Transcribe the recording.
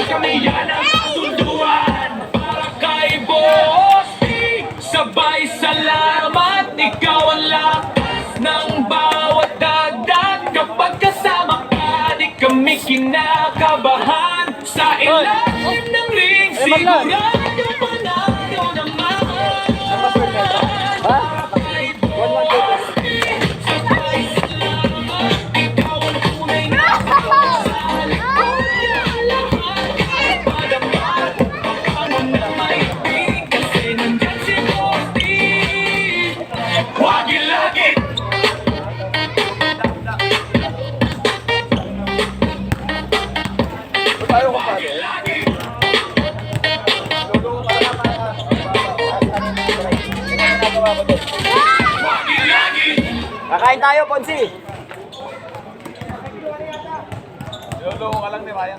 kami yan ang kasunduan. Para kay Bossy, sabay salamat. Ikaw ang lakas ng bawat dagdag. Kapag kasama ka, di kami kinakabahan. Sa ilalim ng ring, sigurado panalo naman. Para kay Bossy, sabay salamat. Ikaw ang tunay na kasal. Kaya lahat ay padapat. Paano na may ibig, kasi nandyan si Bossy. Huwag ilagit. Tayo ko pare. Kakain tayo, Ponsi. Lolo ka lang, di ba yan?